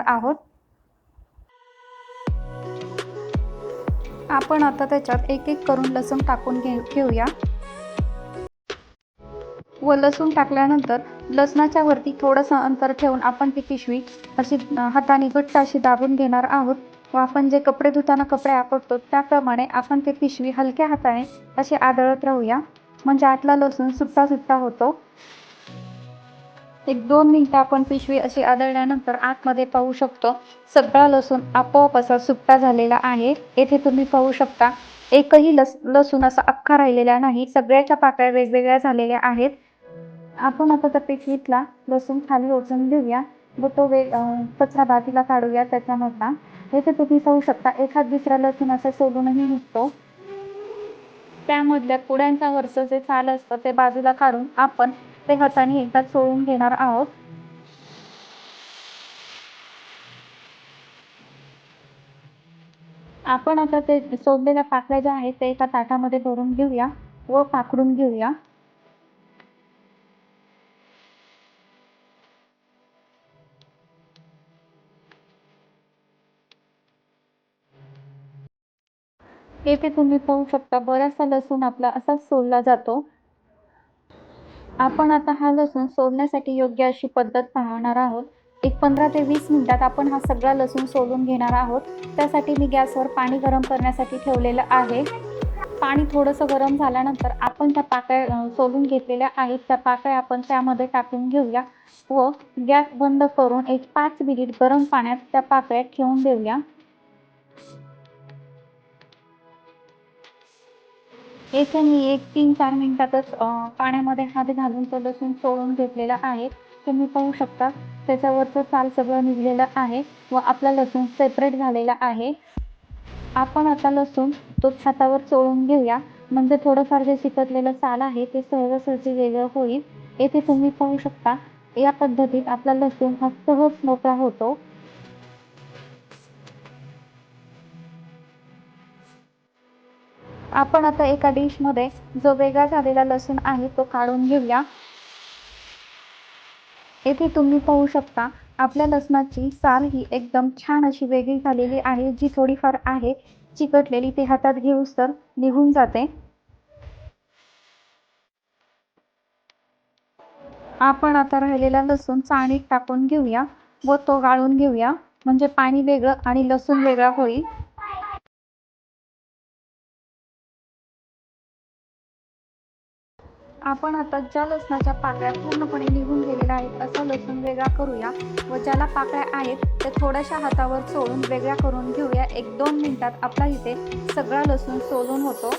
आहोत। आपण आता त्याच्यात एक एक करून लसूण टाकून घेऊया व लसूण टाकल्यानंतर लसणाच्या वरती थोडंसं अंतर ठेवून आपण ती पिशवी अशी हाताने घट्ट अशी दाबून घेणार आहोत व आपण जे कपडे धुताना कपडे आपटतो त्याप्रमाणे आपण ती पिशवी हलक्या हाताने अशी आदळत राहूया, म्हणजे आतला लसूण सुट्टा सुट्टा होतो। 1-2 मिनिटं आपण पिशवी अशी आदळल्यानंतर आतमध्ये पाहू शकतो सगळा लसूण आपोआप असा सुट्टा झालेला आहे। येथे तुम्ही पाहू शकता एकही लसूण असा अख्खा राहिलेला नाही, सगळ्याच्या पाकळ्या वेगवेगळ्या झालेल्या आहेत। आपण आता त्या पिशवीतला लसूण खाली ओतून घेऊया व तो कचरा बाजूला काढूया त्याच्यामधला। येथे तुम्ही पाहू शकता एखाद दुसरा लसूण असा सोलूनही निघतो। त्यामधल्या कुड्यांचा वरचं जे साल असतं ते बाजूला काढून आपण ते हाताने एकदा चोळून घेणार आहोत। आपण आता ते सोललेल्या पाकळ्या ज्या आहेत ते एका ताटामध्ये भरून घेऊया व पाकडून घेऊया। येथे तुम्ही पाहू शकता बराचसा लसूण आपला असाच सोलला जातो। आपण आता हा लसूण सोलण्यासाठी योग्य अशी पद्धत पाहणार आहोत। एक 15 ते 20 मिनिटात आपण हा सगळा लसूण सोलून घेणार आहोत। त्यासाठी मी गॅसवर पाणी गरम करण्यासाठी ठेवलेलं आहे। पाणी थोडंसं गरम झाल्यानंतर आपण त्या पाकळ्या सोलून घेतलेल्या आहेत त्या पाकळ्या आपण त्यामध्ये टाकून घेऊया व गॅस बंद करून एक 5 मिनिट गरम पाण्यात त्या पाकळ्या ठेवून देऊया। येथे मी एक 3-4 मिनिटातच पाण्यामध्ये हात घालून तो लसूण सोलून घेतलेला आहे। तुम्ही पाहू शकता त्याच्यावरचं साल सगळं निघलेलं आहे व आपला लसूण सेपरेट झालेला आहे। आपण आता लसूण तो हातावर चोळून घेऊया, म्हणजे थोडंफार जे चिकटलेलं साल आहे ते सहजासहजी वेगळं होईल। येथे तुम्ही पाहू शकता या पद्धतीत आपला लसूण हा सहज मोकळा होतो। आपण आता एका डिशमध्ये जो वेगळा झालेला लसूण आहे तो काढून घेऊया। येथे तुम्ही पाहू शकता आपल्या लसणाची साल ही एकदम छान अशी वेगळी झालेली आहे। जी थोडीफार आहे चिकटलेली ती हातात घेऊस्तर निघून जाते। आपण आता राहिलेला लसूण चाळणीत टाकून घेऊया व तो गाळून घेऊया, म्हणजे पाणी वेगळं आणि लसूण वेगळा होईल। आपण आता ज्या लसणाच्या पाकळ्या पूर्णपणे निघून गेलेल्या आहेत असा लसूण वेगळा करूया व ज्याला पाकळ्या आहेत ते थोड्याशा हातावर चोळून वेगळ्या करून घेऊया। 1-2 मिनिटात आपला इथे सगळा लसूण सोलून होतो।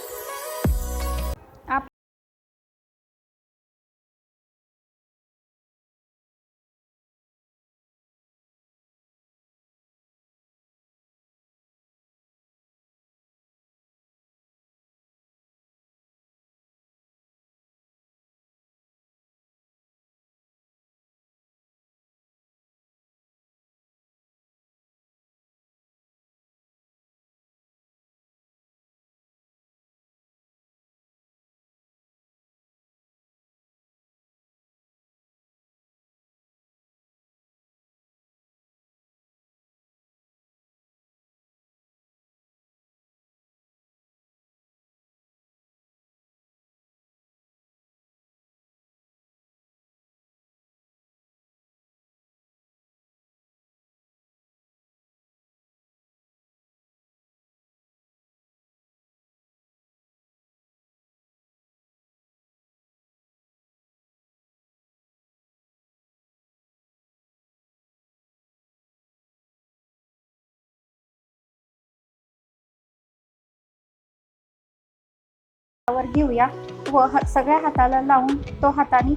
वर घेऊया व सगळ्या हाताला लावून तो हाताने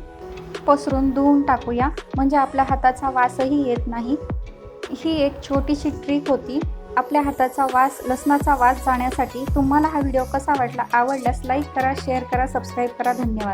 पसरून धुवून टाकूया, म्हणजे आपल्या हाताचा वासही येत नाही। ही एक छोटीशी ट्रिक होती आपल्या हाताचा वास लसणाचा वास जाण्यासाठी। तुम्हाला हा व्हिडिओ कसा वाटला? आवडल्यास लाईक करा, शेअर करा, सबस्क्राईब करा। धन्यवाद।